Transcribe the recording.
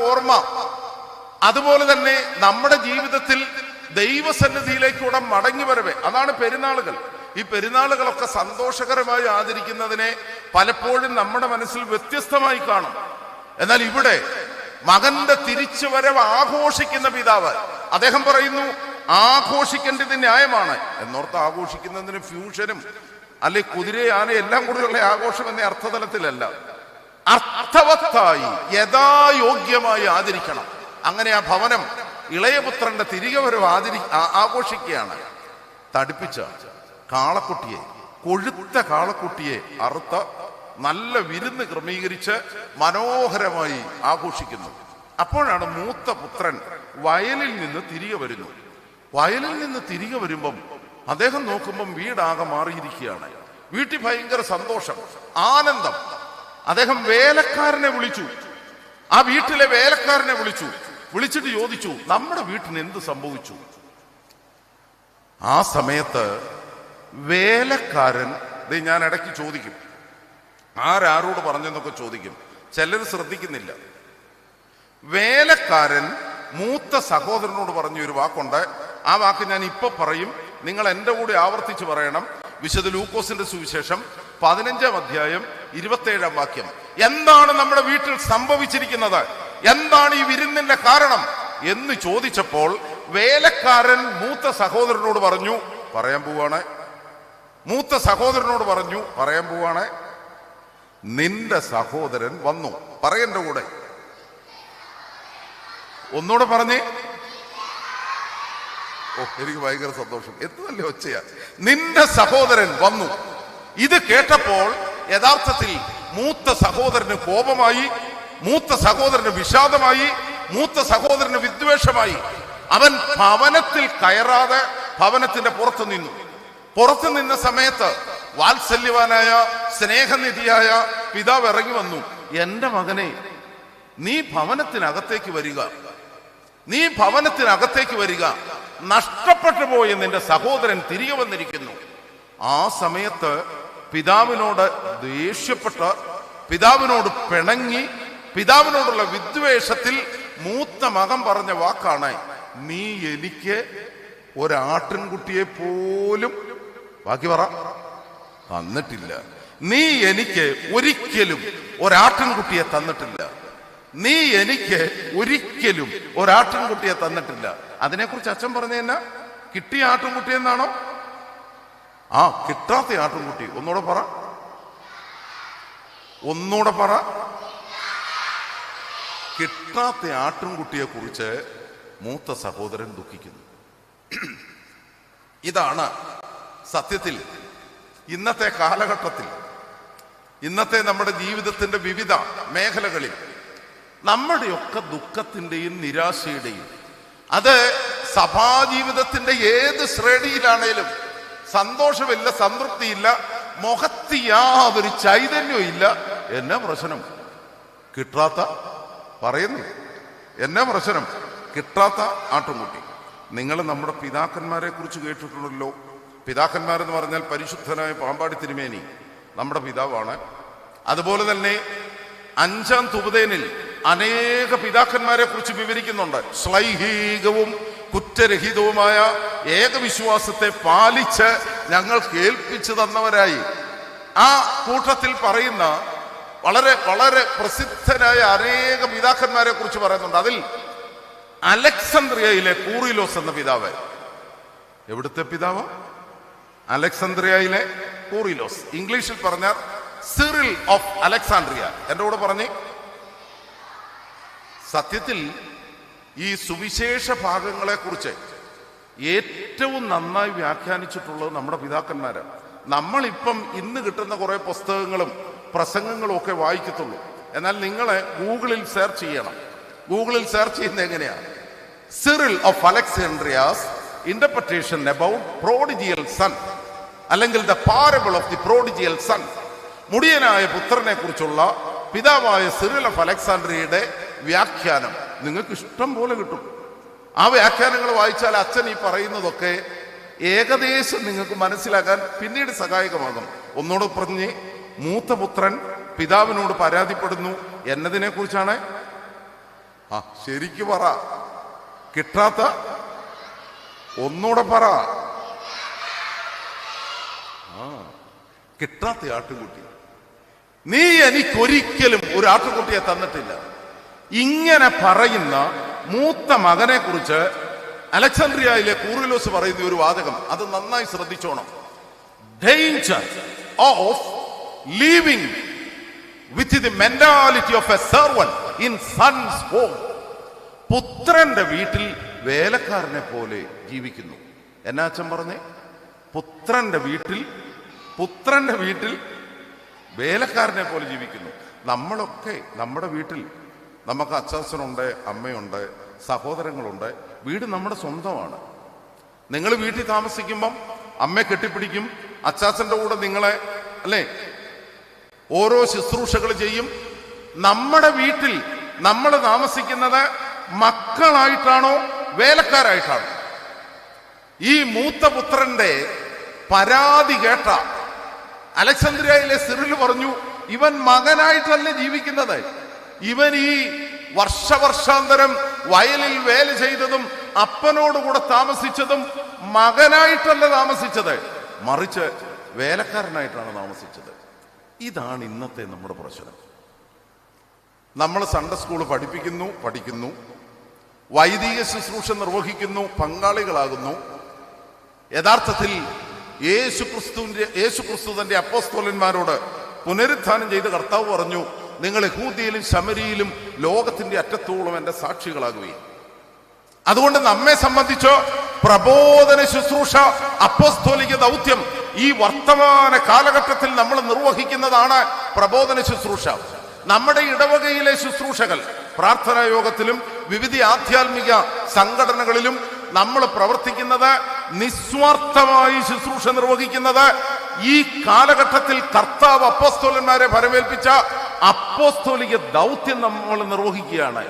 ഓർമ്മ. അതുപോലെ തന്നെ നമ്മുടെ ജീവിതത്തിൽ ദൈവസന്നിധിയിലേക്കൂടെ മടങ്ങി വരവേ, അതാണ് പെരുന്നാളുകൾ. ഈ പെരുന്നാളുകളൊക്കെ സന്തോഷകരമായി ആചരിക്കുന്നതിനെ പലപ്പോഴും നമ്മുടെ മനസ്സിൽ വ്യത്യസ്തമായി കാണും. എന്നാൽ ഇവിടെ മകന്റെ തിരിച്ചുവരവ് ആഘോഷിക്കുന്ന പിതാവ് അദ്ദേഹം പറയുന്നു, ആഘോഷിക്കേണ്ടത് ന്യായമാണ് എന്നോർത്ത് ആഘോഷിക്കുന്നതിന് ഫ്യൂഷനും അല്ലെ കുതിരയാന എല്ലാം കൂടിയുള്ള ആഘോഷം എന്ന അർത്ഥതലത്തിലല്ല, അർത്ഥവത്തായി യഥായോഗ്യമായി ആചരിക്കണം. അങ്ങനെ ആ ഭവനം ഇളയപുത്രന്റെ തിരികെ വരവ് ആഘോഷിക്കുകയാണ്. തടിപ്പിച്ച കാളക്കുട്ടിയെ, കൊഴുത്ത കാളക്കുട്ടിയെ അറുത്ത നല്ല വിരുന്ന് ക്രമീകരിച്ച് മനോഹരമായി ആഘോഷിക്കുന്നു. അപ്പോഴാണ് മൂത്ത പുത്രൻ വയലിൽ നിന്ന് തിരികെ വരുന്നു. വയലിൽ നിന്ന് തിരികെ വരുമ്പം അദ്ദേഹം നോക്കുമ്പം വീടാകെ മാറിയിരിക്കുകയാണ്. വീട്ടിൽ ഭയങ്കര സന്തോഷം, ആനന്ദം. അദ്ദേഹം വേലക്കാരനെ വിളിച്ചു, ആ വീട്ടിലെ വേലക്കാരനെ വിളിച്ചിട്ട് ചോദിച്ചു, നമ്മുടെ വീട്ടിന് എന്ത് സംഭവിച്ചു? ആ സമയത്ത് വേലക്കാരൻ, ഞാൻ ഇടയ്ക്ക് ചോദിക്കും ആരോട് പറഞ്ഞെന്നൊക്കെ ചോദിക്കും, ചിലർ ശ്രദ്ധിക്കുന്നില്ല. വേലക്കാരൻ മൂത്ത സഹോദരനോട് പറഞ്ഞ ഒരു വാക്കുണ്ട്. ആ വാക്ക് ഞാൻ ഇപ്പൊ പറയും, നിങ്ങൾ എൻ്റെ കൂടെ ആവർത്തിച്ച് പറയണം. വിശുദ്ധ ലൂക്കോസിന്റെ സുവിശേഷം 15-ാം അധ്യായം 27-ാം വാക്യം. എന്താണ് നമ്മുടെ വീട്ടിൽ സംഭവിച്ചിരിക്കുന്നത്? എന്താണ് ഈ വിരുന്നിന്റെ കാരണം എന്ന് ചോദിച്ചപ്പോൾ വേലക്കാരൻ മൂത്ത സഹോദരനോട് പറഞ്ഞു, പറയാൻ പോവാണ്. മൂത്ത സഹോദരനോട് പറഞ്ഞു, പറയാൻ പോവാണ്, നിന്റെ സഹോദരൻ വന്നു. പറയന്റെ കൂടെ ഒന്നുകൂടെ പറഞ്ഞേ. ഓ, എനിക്ക് ഭയങ്കര സന്തോഷം. എത്തുന്നല്ലേ ഒച്ചയാ. നിന്റെ സഹോദരൻ വന്നു. ഇത് കേട്ടപ്പോൾ യഥാർത്ഥത്തിൽ മൂത്ത സഹോദരന് കോപമായി, മൂത്ത സഹോദരന് വിഷാദമായി, മൂത്ത സഹോദരന് വിദ്വേഷമായി. അവൻ ഭവനത്തിൽ കയറാതെ ഭവനത്തിന്റെ പുറത്തു നിന്നു. പുറത്തു നിന്ന സമയത്ത് വാത്സല്യവാനായ സ്നേഹനിധിയായ പിതാവ് ഇറങ്ങി വന്നു. എന്റെ മകനെ, നീ ഭവനത്തിനകത്തേക്ക് വരിക, നീ ഭവനത്തിനകത്തേക്ക് വരിക. നഷ്ടപ്പെട്ടു പോയ നിന്റെ സഹോദരൻ തിരികെ വന്നിരിക്കുന്നു. ആ സമയത്ത് പിതാവിനോട് ദേഷ്യപ്പെട്ട്, പിതാവിനോട് പിണങ്ങി, പിതാവിനോടുള്ള വിദ്വേഷത്തിൽ മൂത്ത മകൻ പറഞ്ഞ വാക്കാണ്, നീ എനിക്ക് ഒരാട്ടിൻകുട്ടിയെ പോലും, ബാക്കി പറ, തന്നിട്ടില്ല. നീ എനിക്ക് ഒരിക്കലും ഒരാട്ടിൻകുട്ടിയെ തന്നിട്ടില്ല. നീ എനിക്ക് ഒരിക്കലും ഒരാട്ടിൻകുട്ടിയെ തന്നിട്ടില്ല. അതിനെക്കുറിച്ച് അച്ഛൻ പറഞ്ഞ എന്നാ? കിട്ടിയ ആട്ടിൻകുട്ടി എന്നാണോ? ആ, കിട്ടാത്ത ആട്ടിൻകുട്ടി. ഒന്നുകൂടെ പറ, ഒന്നുകൂടെ പറ. കിട്ടാത്ത ആട്ടിൻകുട്ടിയെ കുറിച്ച് മൂത്ത സഹോദരൻ ദുഃഖിക്കുന്നു. ഇതാണ് സത്യത്തിൽ ഇന്നത്തെ കാലഘട്ടത്തിൽ, ഇന്നത്തെ നമ്മുടെ ജീവിതത്തിന്റെ വിവിധ മേഖലകളിൽ നമ്മുടെയൊക്കെ ദുഃഖത്തിന്റെയും നിരാശയുടെയും, അത് സഭാജീവിതത്തിന്റെ ഏത് ശ്രേണിയിലാണേലും സന്തോഷമില്ല, സംതൃപ്തിയില്ല, മുഖത്ത് യാതൊരു ചൈതന്യവും ഇല്ല. എന്നാ പ്രശ്നം? കിട്ടാത്ത, പറയുന്നു, എന്നാ പ്രശ്നം? കിട്ടാത്ത ആട്ടുംകുട്ടി. നിങ്ങൾ നമ്മുടെ പിതാക്കന്മാരെ കുറിച്ച് കേട്ടിട്ടുണ്ടല്ലോ. പിതാക്കന്മാരെന്ന് പറഞ്ഞാൽ പരിശുദ്ധനായ പാമ്പാടി തിരുമേനി നമ്മുടെ പിതാവാണ്. അതുപോലെ തന്നെ 5-ാം തുപദേനിൽ അനേക പിതാക്കന്മാരെ കുറിച്ച് വിവരിക്കുന്നുണ്ട്. ശ്ലൈഹികവും കുറ്റരഹിതവുമായ ഏകവിശ്വാസത്തെ പാലിച്ച് ഞങ്ങൾ കേൾപ്പിച്ചു തന്നവരായി. ആ കൂട്ടത്തിൽ പറയുന്ന വളരെ വളരെ പ്രസിദ്ധനായ അനേക പിതാക്കന്മാരെ കുറിച്ച് പറയുന്നുണ്ട്. അതിൽ അലക്സാന്ദ്രിയയിലെ കൂറിലോസ് എന്ന പിതാവ്, എവിടുത്തെ പിതാവ്? അലക്സാന്ദ്രിയയിലെ കൂറിലോസ്. ഇംഗ്ലീഷിൽ പറഞ്ഞാൽ സിറിൽ ഓഫ് അലക്സാണ്ട്രിയ. എൻ്റെ കൂടെ പറഞ്ഞേ. സത്യത്തിൽ ഈ സുവിശേഷ ഭാഗങ്ങളെ കുറിച്ച് ഏറ്റവും നന്നായി വ്യാഖ്യാനിച്ചിട്ടുള്ളത് നമ്മുടെ പിതാക്കന്മാരാണ്. നമ്മളിപ്പം ഇന്ന് കിട്ടുന്ന കുറെ പുസ്തകങ്ങളും പ്രസംഗങ്ങളും ഒക്കെ വായിക്കത്തുള്ളൂ. എന്നാൽ നിങ്ങളെ ഗൂഗിളിൽ സെർച്ച് ചെയ്യണം. ഗൂഗിളിൽ സെർച്ച് ചെയ്യുന്നത് എങ്ങനെയാണ്? Cyril of Alexandria's interpretation about prodigal son, അല്ലെങ്കിൽ the parable of the prodigal son, മുടിയനായ പുത്രനെ കുറിച്ചുള്ള പിതാവായ സിറിൽ ഓഫ് അലക്സാണ്ട്രിയയുടെ വ്യാഖ്യാനം നിങ്ങൾക്ക് ഇഷ്ടം പോലെ കിട്ടും. ആ വ്യാഖ്യാനങ്ങൾ വായിച്ചാൽ അച്ഛൻ ഈ പറയുന്നതൊക്കെ ഏകദേശം നിങ്ങൾക്ക് മനസ്സിലാക്കാൻ പിന്നീട് സഹായകമാകും. ഒന്നുകൂടെ പറഞ്ഞ്, മൂത്ത പുത്രൻ പിതാവിനോട് പരാതിപ്പെടുന്നു. എന്നതിനെ കുറിച്ചാണ്? ശരിക്ക് പറ, കിട്ടാത്ത ഒന്നൂടെ പറ. കിട്ടാത്ത ആട്ടുകുട്ടി. നീ എനിക്കൊരിക്കലും ഒരു ആട്ടുകുട്ടിയെ തന്നിട്ടില്ല. ഇങ്ങനെ പറയുന്ന മൂത്ത മകനെ കുറിച്ച് അലക്സാണ്ട്രിയയിലെ കൂറിലോസ് പറയുന്ന ഒരു വാചകം, അത് നന്നായി ശ്രദ്ധിച്ചോണം. Danger of living with the mentality of a servant in son's home. പുത്രന്റെ വീട്ടിൽ വേലക്കാരനെ പോലെ ജീവിക്കുന്നു. എന്നാ അച്ഛൻ പറഞ്ഞേ? പുത്രന്റെ വീട്ടിൽ വേലക്കാരനെ പോലെ ജീവിക്കുന്നു. നമ്മളൊക്കെ നമ്മുടെ വീട്ടിൽ നമുക്ക് അച്ചാച്ചനുണ്ട്, അമ്മയുണ്ട്, സഹോദരങ്ങളുണ്ട്. വീട് നമ്മുടെ സ്വന്തമാണ്. നിങ്ങൾ വീട്ടിൽ താമസിക്കുമ്പം അമ്മയെ കെട്ടിപ്പിടിക്കും, അച്ചാച്ചന്റെ കൂടെ നിങ്ങളെ അല്ലേ ഓരോ ശുശ്രൂഷകൾ ചെയ്യും. നമ്മുടെ വീട്ടിൽ നമ്മൾ താമസിക്കുന്നത് മക്കളായിട്ടാണോ വേലക്കാരായിട്ടാണോ? ഈ മൂത്ത പുത്രന്റെ പരാതി കേട്ട അലക്സാണ്ട്രിയയിലെ സിറിൽ പറഞ്ഞു, ഇവൻ മകനായിട്ടല്ല ജീവിക്കുന്നത്. ഇവൻ ഈ വർഷാന്തരം വയലിൽ വേല ചെയ്തതും അപ്പനോടുകൂടെ താമസിച്ചതും മകനായിട്ടല്ല താമസിച്ചത്, മറിച്ച് വേലക്കാരനായിട്ടാണ് താമസിച്ചത്. ഇതാണ് ഇന്നത്തെ നമ്മുടെ പ്രശ്നം. നമ്മൾ സൺഡേ സ്കൂൾ പഠിക്കുന്നു, വൈദിക ശുശ്രൂഷ നിർവഹിക്കുന്നു, പങ്കാളികളാകുന്നു. യഥാർത്ഥത്തിൽ യേശുക്രിസ്തു തന്റെ അപ്പോസ്തലന്മാരോട് പുനരുത്ഥാനം ചെയ്ത് കർത്താവ് പറഞ്ഞു, നിങ്ങൾ യഹൂദിയിലും ശമരിയിലും ലോകത്തിന്റെ അറ്റത്തോളം എന്റെ സാക്ഷികളാകുകയും. അതുകൊണ്ട് നമ്മെ സംബന്ധിച്ചോ പ്രബോധന ശുശ്രൂഷ, അപ്പോസ്തോലിക ദൗത്യം ഈ വർത്തമാന കാലഘട്ടത്തിൽ നമ്മൾ നിർവഹിക്കുന്നതാണ് പ്രബോധന ശുശ്രൂഷ. നമ്മുടെ ഇടവകയിലെ ശുശ്രൂഷകൾ, പ്രാർത്ഥനാ യോഗത്തിലും വിവിധ ആധ്യാത്മിക സംഘടനകളിലും നമ്മൾ പ്രവർത്തിക്കുന്നത്, നിസ്വാർത്ഥമായി ശുശ്രൂഷ നിർവഹിക്കുന്നത് ഈ കാലഘട്ടത്തിൽ കർത്താവ് അപ്പോസ്തലന്മാരെ വരവേൽപ്പിച്ച അപ്പോസ്തോലിക ദൗത്യം നമ്മൾ നിർവഹിക്കുകയാണ്.